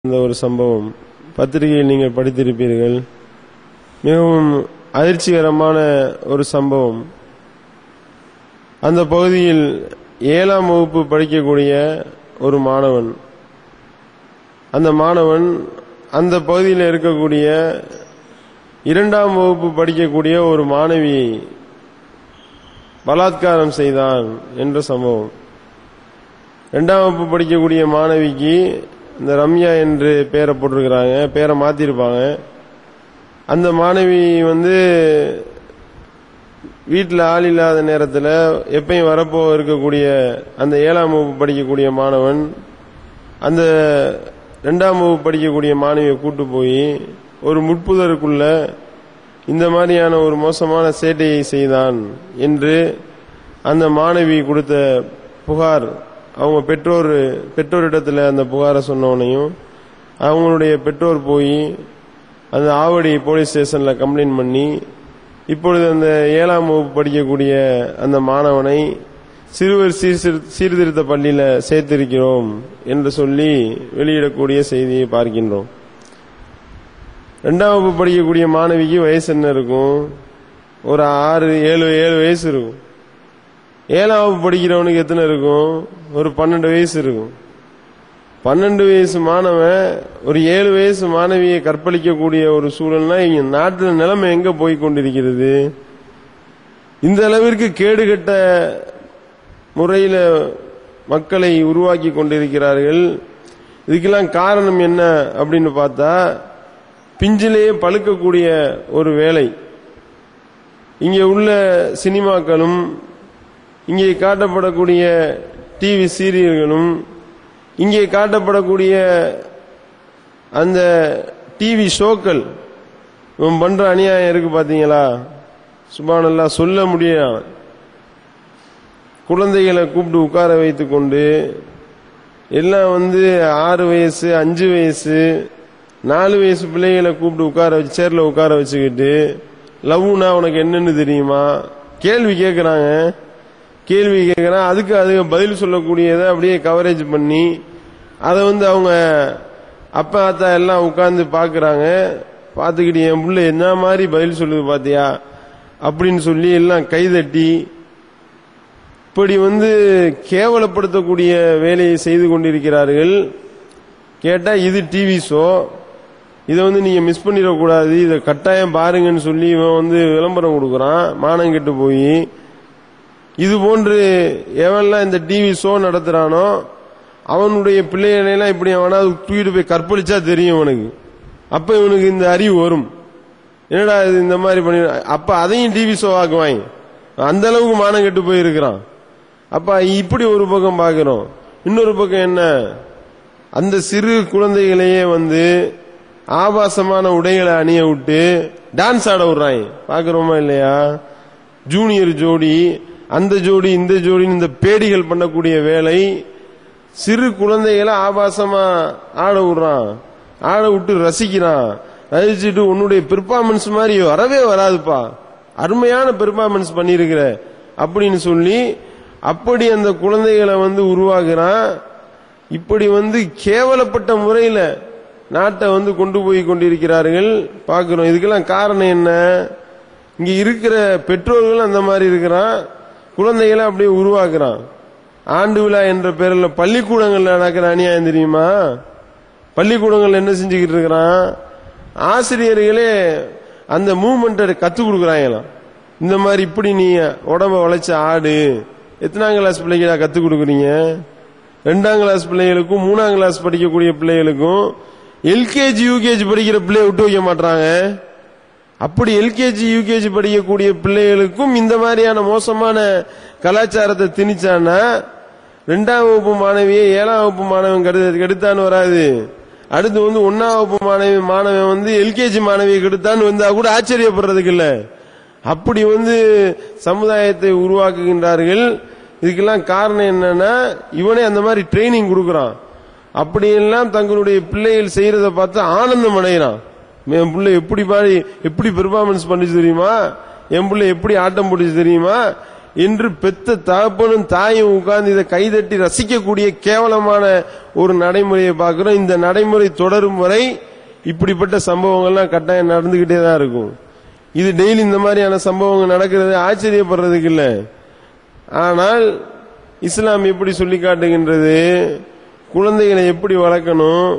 இந்த ஒரு சம்பவம் பத்திரிகையில் நீங்கள் படித்திருப்பீர்கள். மிகவும் அதிர்ச்சிகரமான ஒரு சம்பவம். அந்த பகுதியில் 7ஆம் வகுப்பு படிக்கக்கூடிய ஒரு மாணவன், அந்த மாணவன் அந்த பகுதியில் இருக்கக்கூடிய 2ஆம் வகுப்பு படிக்கக்கூடிய ஒரு மாணவியை பலாத்காரம் செய்தான் என்ற சம்பவம். 2ஆம் வகுப்பு படிக்கக்கூடிய மாணவிக்கு இந்த ரம்யா என்று பேரை போட்டிருக்கிறாங்க, பேரை மாத்திருப்பாங்க. அந்த மாணவி வீட்டில் ஆள் இல்லாத நேரத்தில் எப்பயும் வரப்போ இருக்கக்கூடிய அந்த 7ஆம் வகுப்பு படிக்கக்கூடிய மாணவன் அந்த 2ஆம் வகுப்பு படிக்கக்கூடிய மாணவியை கூட்டு போய் ஒரு முட்புதருக்குள்ள இந்த மாதிரியான ஒரு மோசமான சேட்டையை செய்தான் என்று அந்த மாணவி கொடுத்த புகார், அவங்க பெற்றோரிடத்தில் அந்த புகாரை சொன்னவனையும் அவங்களுடைய பெற்றோர் போய் அந்த ஆவடி போலீஸ் ஸ்டேஷனில் கம்ப்ளைண்ட் பண்ணி இப்பொழுது அந்த 7ஆம் வகுப்பு படிக்கக்கூடிய அந்த மாணவனை சிறுவர் சீர்திருத்த பள்ளியில் சேர்த்திருக்கிறோம் என்று சொல்லி வெளியிடக்கூடிய செய்தியை பார்க்கின்றோம். 2ஆம் வகுப்பு படிக்கக்கூடிய மாணவிக்கு வயசு என்ன இருக்கும்? ஒரு 6-7 வயசு இருக்கும். 7ஆம் வகுப்பு படிக்கிறவனுக்கு எத்தனை இருக்கும்? ஒரு 12 வயசு இருக்கும். 12 வயசு மாணவன் ஒரு 7 வயசு மாணவியை கற்பழிக்கக்கூடிய ஒரு சூழல்னா இங்க நாட்டில் நிலைமை எங்க போய் கொண்டிருக்கிறது? இந்த அளவிற்கு கேடுகட்ட முறையில மக்களை உருவாக்கி கொண்டிருக்கிறார்கள். இதுக்கெல்லாம் காரணம் என்ன அப்படின்னு பார்த்தா, பிஞ்சிலேயே பழுக்கக்கூடிய ஒரு வேலை. இங்கே உள்ள சினிமாக்களும் இங்கே காட்டப்படக்கூடிய டிவி சீரியல்களும் இங்கே காட்டப்படக்கூடிய அந்த டிவி ஷோக்கள், இவன் பண்ற அநியாயம் இருக்கு பாத்தீங்களா? சுப்ஹானல்லாஹ், சொல்ல முடியாது. குழந்தைகளை கூப்பிட்டு உட்கார வைத்துக் கொண்டு எல்லாம் 6 வயசு 5 வயசு 4 வயசு பிள்ளைகளை கூப்பிட்டு உட்கார வச்சு சேர்ல உட்கார வச்சுக்கிட்டு லவ்னா உனக்கு என்னன்னு தெரியுமா கேள்வி கேட்கிறாங்க. அதுக்கு பதில் சொல்லக்கூடியதை அப்படியே கவரேஜ் பண்ணி அதை அவங்க அப்பா அத்தா எல்லாம் உட்கார்ந்து பாக்குறாங்க. பார்த்துக்கிட்டு என் புள்ள என்ன மாதிரி பதில் சொல்லுது பாத்தியா அப்படின்னு சொல்லி எல்லாம் கைதட்டி இப்படி கேவலப்படுத்தக்கூடிய வேலையை செய்து கொண்டிருக்கிறார்கள். கேட்டா இது டிவி ஷோ, இதை நீங்க மிஸ் பண்ணிடக்கூடாது, இதை கட்டாயம் பாருங்கன்னு சொல்லி இவன் விளம்பரம் கொடுக்கறான். மானம் கெட்டு போய் இது போன்று எவன்லாம் இந்த டிவி ஷோ நடத்துறானோ அவனுடைய பிள்ளைகளெல்லாம் இப்படி அவனாவது தூக்கிட்டு போய் கற்பழிச்சா தெரியும் அவனுக்கு. அப்ப இவனுக்கு இந்த அறிவு வரும், என்னடா இது இந்த மாதிரி பண்ணி. அப்ப அதையும் டிவி ஷோ ஆக்குவாங்க. அந்த அளவுக்கு மானம் கெட்டு போயிருக்கிறான். அப்ப இப்படி ஒரு பக்கம் பாக்கிறோம். இன்னொரு பக்கம் என்ன, அந்த சிறு குழந்தைகளையே ஆபாசமான உடைகளை அணிய விட்டு டான்ஸ் ஆட விடுறாங்க. பாக்குறோமா இல்லையா? ஜூனியர் ஜோடி, அந்த ஜோடி, இந்த ஜோடி, இந்த பேடிகள் பண்ணக்கூடிய வேலை. சிறு குழந்தைகளை ஆபாசமா ஆட விடுறான், ஆட விட்டு ரசிக்கிறான். ரசிச்சுட்டு உன்னுடைய பெர்ஃபார்மன்ஸ் மாதிரி வரவே வராதுப்பா, அருமையான பெர்ஃபார்மன்ஸ் பண்ணிருக்கிற அப்படின்னு சொல்லி அப்படி அந்த குழந்தைகளை உருவாக்குறான். இப்படி கேவலப்பட்ட முறையில நாட்டை கொண்டு போய் கொண்டிருக்கிறார்கள் பார்க்கிறோம். இதுக்கெல்லாம் காரணம் என்ன? இங்க இருக்கிற பெற்றோர்கள் அந்த மாதிரி இருக்கிறான், குழந்தைகளை அப்படியே உருவாக்குறான். ஆண்டு விழா என்ற பேரில் பள்ளிக்கூடங்கள்ல நடக்கிற அநியாயம் தெரியுமா? பள்ளிக்கூடங்கள் என்ன செஞ்சுக்கிட்டு இருக்கிறான்? ஆசிரியர்களே அந்த மூவ்மெண்ட்டை கத்துக் கொடுக்குறாங்களாம். இந்த மாதிரி இப்படி நீ உடம்ப வளைச்ச ஆடு. எத்தனாம் கிளாஸ் பிள்ளைகளா கத்துக் கொடுக்குறீங்க? 2ஆம் கிளாஸ் பிள்ளைகளுக்கும் 3ஆம் கிளாஸ் படிக்கக்கூடிய பிள்ளைகளுக்கும் எல்கேஜி யூகேஜி படிக்கிற பிள்ளைய விட்டு வைக்க மாட்டாங்க. அப்படி எல்கேஜி யூகேஜி படிக்கக்கூடிய பிள்ளைகளுக்கும் இந்த மாதிரியான மோசமான கலாச்சாரத்தை திணிச்சான்னா 2ஆம் வகுப்பு மாணவியை 7ஆம் வகுப்பு மாணவன் கெடுத்தான்னு வராது. அடுத்து 1ஆம் வகுப்பு மாணவன் எல்கேஜி மாணவியை கெடுத்தான்னு வந்தா கூட ஆச்சரியப்படுறதுக்கு இல்ல. அப்படி சமுதாயத்தை உருவாக்குகின்றார்கள். இதுக்கெல்லாம் காரணம் என்னன்னா, இவனே அந்த மாதிரி ட்ரைனிங் கொடுக்கறான். அப்படியெல்லாம் தங்களுடைய பிள்ளைகள் செய்யறத பார்த்து ஆனந்தம் அடைகிறான். என் பிள்ளை எப்படி பெர்ஃபார்மன்ஸ் பண்ணிச்சு தெரியுமா, என் பிள்ளை எப்படி ஆட்டம் போட்டுச்சு தெரியுமா என்று பெத்த தகப்பனும் தாயும் உட்கார்ந்து இதை கைதட்டி ரசிக்கக்கூடிய கேவலமான ஒரு நடைமுறையை பார்க்கிறோம். இந்த நடைமுறை தொடரும் வரை இப்படிப்பட்ட சம்பவங்கள்லாம் கட்டாயம் நடந்துகிட்டே தான் இருக்கும். இது டெய்லி இந்த மாதிரியான சம்பவங்கள் நடக்கிறது ஆச்சரியப்படுறதுக்கு இல்லை. ஆனால் இஸ்லாம் எப்படி சொல்லி காட்டுகின்றது, குழந்தைகளை எப்படி வளர்க்கணும்,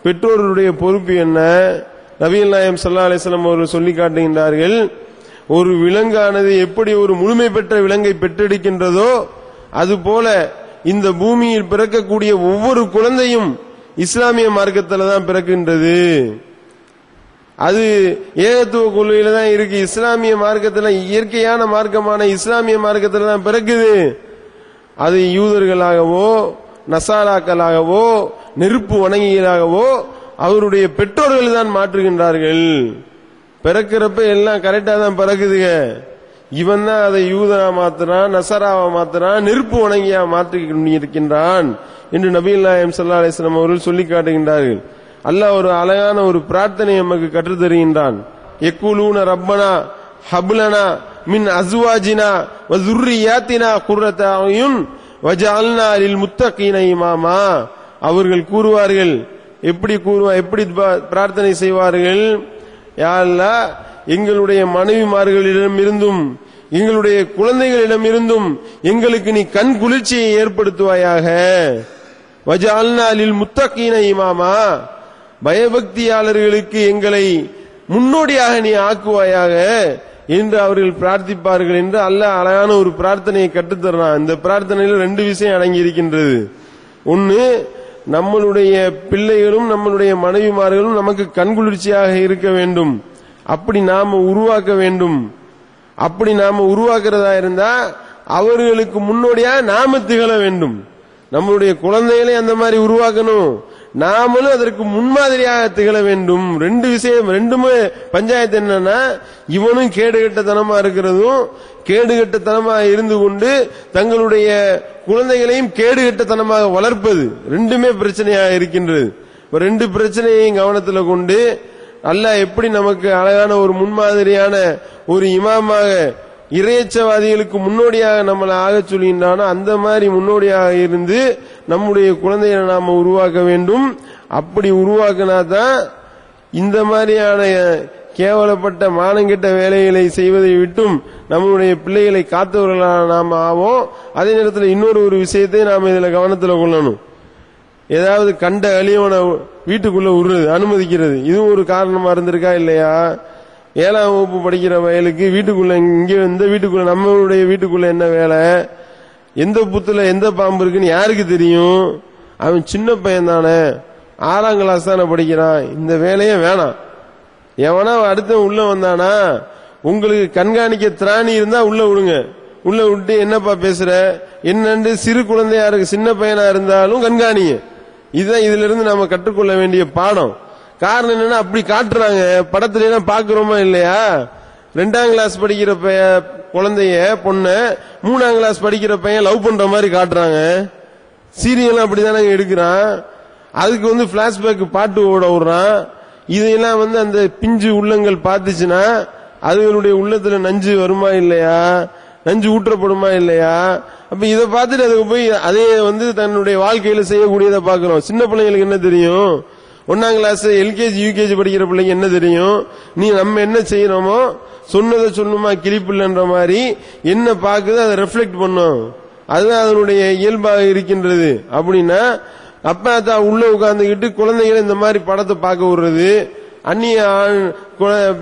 பெற்றோர்களுடைய பொறுப்பு என்ன, நபிகள் நாயகம் ஸல்லல்லாஹு அலைஹி வஸல்லம் அவர்கள் சொல்லி காட்டுகின்றார்கள். ஒரு விலங்கானது எப்படி ஒரு முழுமை பெற்ற விலங்கை பெற்றெடுக்கின்றதோ அதுபோல இந்த பூமியில் பிறக்கக்கூடிய ஒவ்வொரு குழந்தையும் இஸ்லாமிய மார்க்கத்தில் தான் பிறக்கின்றது. அது ஏகத்துவ கொள்கையில தான் இருக்கு. இஸ்லாமிய மார்க்கத்தில், இயற்கையான மார்க்கமான இஸ்லாமிய மார்க்கத்தில் தான் பிறக்குது. அது யூதர்களாகவோ நசாராக்களாகவோ நெருப்பு வணங்கிகளாகவோ அவருடைய பெற்றோர்கள் தான் மாற்றுகின்றார்கள். பிறக்கிறப்ப எல்லாம் கரெக்டா தான் பிறக்குதுங்க. இவன் தான் அதை யூதனா மாத்துறான், நசராவா மாத்துறான், நெருப்பு வணங்கியா மாற்றி இருக்கின்றான் என்று நபிகள் நாயகம் ஸல்லல்லாஹு அலைஹி வஸல்லம் அவர்கள் சொல்லி காட்டுகின்றார்கள். அல்லாஹ் ஒரு அழகான ஒரு பிரார்த்தனை நமக்கு கற்றுத் தருகின்றான். யக்கூலூன ரப்பனா ஹப்லனா மின் அஸ்வாஜினா வ ذُرِّيَّاتِنَا قُرَّةَ أَعْيُنٍ وَجَعَلْنَا لِلْمُتَّقِينَ إِمَامًا. அவர்கள் கூறுவார்கள், எப்படி பிரார்த்தனை செய்வார்கள், யா அல்லாஹ் எங்களுடைய மனைவிமார்களிடம் இருந்தும் எங்களுடைய குழந்தைகளிடம் இருந்தும் எங்களுக்கு நீ கண் குளிர்ச்சியை ஏற்படுத்துவாயாக. வஜஅல்னா லில்முத்தகீன இமாமா, பயபக்தியாளர்களுக்கு எங்களை முன்னோடியாக நீ ஆக்குவாயாக என்று அவர்கள் பிரார்த்திப்பார்கள் என்று அல்லாஹ் அழகான ஒரு பிரார்த்தனையை கற்றுத்தரான். இந்த பிரார்த்தனையில் ரெண்டு விஷயம் அடங்கி இருக்கின்றது. ஒன்னு, நம்மளுடைய பிள்ளைகளும் நம்மளுடைய மனைவிமார்களும் நமக்கு கண்குளிர்ச்சியாக இருக்க வேண்டும், அப்படி நாம உருவாக்க வேண்டும். அப்படி நாம உருவாக்குறதா இருந்தா அவர்களுக்கு முன்னோடியா நாம திகழ வேண்டும். நம்மளுடைய குழந்தைகளை அந்த மாதிரி உருவாக்கணும், நாமளும் அதற்கு முன்மாதிரியாக திகழ வேண்டும். ரெண்டு விஷயம், ரெண்டுமே பஞ்சாயத்து என்னன்னா, இவனும் கேடுகட்டத்தனமா இருக்கிறதும் கேடுகட்டத்தனமாக இருந்து கொண்டு தங்களுடைய குழந்தைகளையும் கேடுகட்டத்தனமாக வளர்ப்பது, ரெண்டுமே பிரச்சனையாக இருக்கின்றது. ரெண்டு பிரச்சனையையும் கவனத்தில் கொண்டு அல்லாஹ் எப்படி நமக்கு அழகான ஒரு முன்மாதிரியான ஒரு இமாமாக இறையச்சவாதிகளுக்கு முன்னோடியாக நம்மளை ஆக சொல்கின்றானோ அந்த மாதிரி முன்னோடியாக இருந்து நம்முடைய குழந்தைகளை நாம உருவாக்க வேண்டும். அப்படி உருவாக்கினா தான் இந்த மாதிரியான கேவலப்பட்ட மானங்கெட்ட வேலைகளை செய்வதை விட்டும் நம்முடைய பிள்ளைகளை காத்தவர்களாக நாம் ஆவோம். அதே நேரத்தில் இன்னொரு ஒரு விஷயத்தை நாம் இதில் கவனத்தில் கொள்ளணும். ஏதாவது கண்ட அழியவனை வீட்டுக்குள்ள விடுறது, அனுமதிக்கிறது, இதுவும் ஒரு காரணமா இருந்திருக்கா இல்லையா? 7ஆம் வகுப்பு படிக்கிற வயலுக்கு வீட்டுக்குள்ள, இங்க இந்த வீட்டுக்குள்ள, நம்மளுடைய வீட்டுக்குள்ள என்ன வேலை, எந்த புத்துல எந்த பாம்பு இருக்குன்னு யாருக்கு தெரியும்? அவன் சின்ன பையன் தானே, 6ஆம் கிளாஸ் தானே படிக்கிறான், இந்த வேலையே வேணாம். எவனா அடுத்த உள்ள வந்தானா, உங்களுக்கு கண்காணிக்க திராணி இருந்தா உள்ள விடுங்க. உள்ள விட்டு என்னப்பா பேசுற என்னன்னு சிறு குழந்தையா இருக்கு, சின்ன பையனா இருந்தாலும் கண்காணிங்க. இதுதான் இதுல இருந்து நாம கற்றுக்கொள்ள வேண்டிய பாடம். காரணம் என்னன்னா, அப்படி காட்டுறாங்க படத்துல எல்லாம் பாக்குறோமா இல்லையா? 2ஆம் கிளாஸ் படிக்கிற குழந்தைய பொண்ண 3ஆம் கிளாஸ் படிக்கிற பையன் லவ் பண்ற மாதிரி காட்டுறாங்க. சீரியல் அப்படிதானே எடுக்கிறான். அதுக்கு பிளாஷ்பேக் பாட்டு ஓட விடுறான். இதையெல்லாம் அந்த பிஞ்சு உள்ளங்கள் பார்த்துச்சுன்னா அதுகளுடைய உள்ளத்துல நஞ்சு வருமா இல்லையா, நஞ்சு ஊற்றப்படுமா இல்லையா? அப்ப இதை பார்த்துட்டு அதுக்கு போய் அதே தன்னுடைய வாழ்க்கையில செய்யக்கூடியதை பாக்குறோம். சின்ன பிள்ளைங்களுக்கு என்ன தெரியும்? 1ஆம் கிளாஸ் எல்கேஜி யூகேஜி படிக்கிற பிள்ளைங்க என்ன தெரியும்? நீ நம்ம என்ன செய்யறோமோ சொன்னதை சொல்லுமா கிளிப்பில்லைன்ற மாதிரி என்ன பாக்குது அதை ரெஃப்ளெக்ட் பண்ணும். அதுதான் அதனுடைய இயல்பாக இருக்கின்றது. அப்படின்னா அப்பா தான் உள்ள உட்கார்ந்துகிட்டு குழந்தைகளை இந்த மாதிரி படத்தை பார்க்க விடுறது, அந்நிய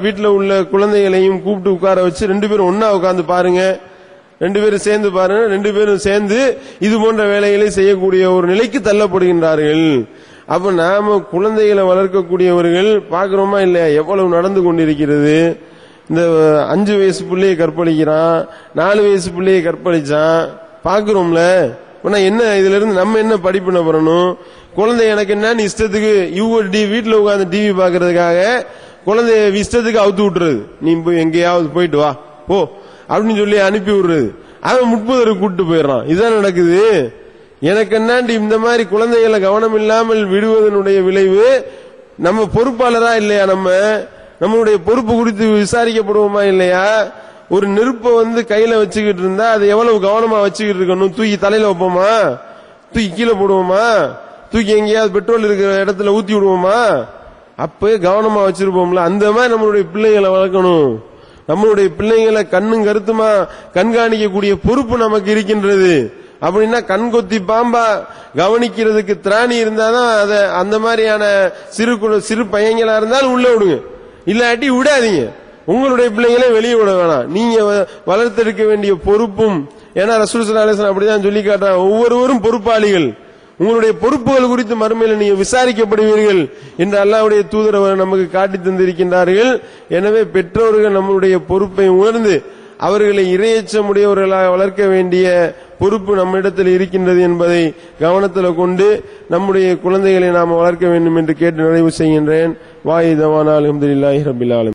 வீட்டுல உள்ள குழந்தைகளையும் கூப்பிட்டு உட்கார வச்சு 2 பேரும் ஒன்னா உட்கார்ந்து பாருங்க, 2 பேரும் சேர்ந்து பாருங்க, 2 பேரும் சேர்ந்து இது போன்ற வேலைகளை செய்யக்கூடிய ஒரு நிலைக்கு தள்ளப்படுகின்றார்கள். அப்ப நாம குழந்தைகளை வளர்க்கக்கூடியவர்கள் பார்க்கிறோமா இல்லையா எவ்வளவு நடந்து கொண்டிருக்கிறது? இந்த 5 வயசு பிள்ளையை கற்பழிக்கிறான், 4 வயசு பிள்ளையை கற்பழிச்சான், பாக்குறோம்ல. என்ன இதுல இருந்து நம்ம என்ன படிப்பின பெறணும்? குழந்தை எனக்கு என்ன இஷ்டத்துக்கு வீட்டுல உட்காந்து டிவி பாக்குறதுக்காக குழந்தைய இஷ்டத்துக்கு அவுத்து விட்டுறது, நீ போய் எங்கேயாவது போயிட்டு வா போ அப்படின்னு சொல்லி அனுப்பி விடுறது. அவன் முற்பதற்கு கூட்டு போயிடறான். இதுதான் நடக்குது. எனக்கு என்னாண்டி இந்த மாதிரி குழந்தைகளை கவனம் இல்லாமல் விடுவதனுடைய விளைவு நம்ம பொறுப்பாளரா இல்லையா? நம்மளுடைய பொறுப்பு குறித்து விசாரிக்கப்படுவோமா இல்லையா? ஒரு நெருப்பை கையில வச்சுக்கிட்டு இருந்தா அது எவ்வளவு கவனமா வச்சுக்கிட்டு இருக்கணும்? தூக்கி தலையில வைப்போமா? தூக்கி கீழே போடுவோமா? தூக்கி எங்கேயாவது பெட்ரோல் இருக்கிற இடத்துல ஊத்தி விடுவோமா? அப்பவே கவனமா வச்சிருப்போம்ல. அந்த மாதிரி நம்மளுடைய பிள்ளைகளை வளர்க்கணும். நம்மளுடைய பிள்ளைகளை கண்ணும் கருத்துமா கண்காணிக்கக்கூடிய பொறுப்பு நமக்கு இருக்கின்றது. அப்படின்னா கண்கொத்தி பாம்பா கவனிக்கிறதுக்கு திராணி இருந்தாதான் அதை அந்த மாதிரியான சிறு பையங்களா இருந்தாலும் உள்ள விடுங்க, இல்லாட்டி விடாதீங்க. உங்களுடைய பிள்ளைங்களே வெளியே விட வேணாம். நீங்க வளர்த்தெடுக்க வேண்டிய பொறுப்பும், ஏன்னா ரசூல் ஸல்லல்லாஹு அலைஹி வஸல்லம் அப்படிதான் சொல்லி காட்டுறாங்க, ஒவ்வொருவரும் பொறுப்பாளிகள். உங்களுடைய பொறுப்புகள் குறித்து மறுமையில் நீங்க விசாரிக்கப்படுவீர்கள் என்று அல்லாஹ்வுடைய தூதர் அவர் நமக்கு காட்டி தந்திருக்கின்றார்கள். எனவே பெற்றோர்கள் நம்முடைய பொறுப்பை உணர்ந்து அவர்களை இறையச்சமுடையவர்களாக வளர்க்க வேண்டிய பொறுப்பு நம்மிடத்தில் இருக்கின்றது என்பதை கவனத்தில் கொண்டு நம்முடைய குழந்தைகளை நாம் வளர்க்க வேண்டும் என்று கேட்டு நிறைவு செய்கின்றேன். வாயிதவானா அல்ஹம்துலில்லாஹி ரப்பில் ஆலமீன்.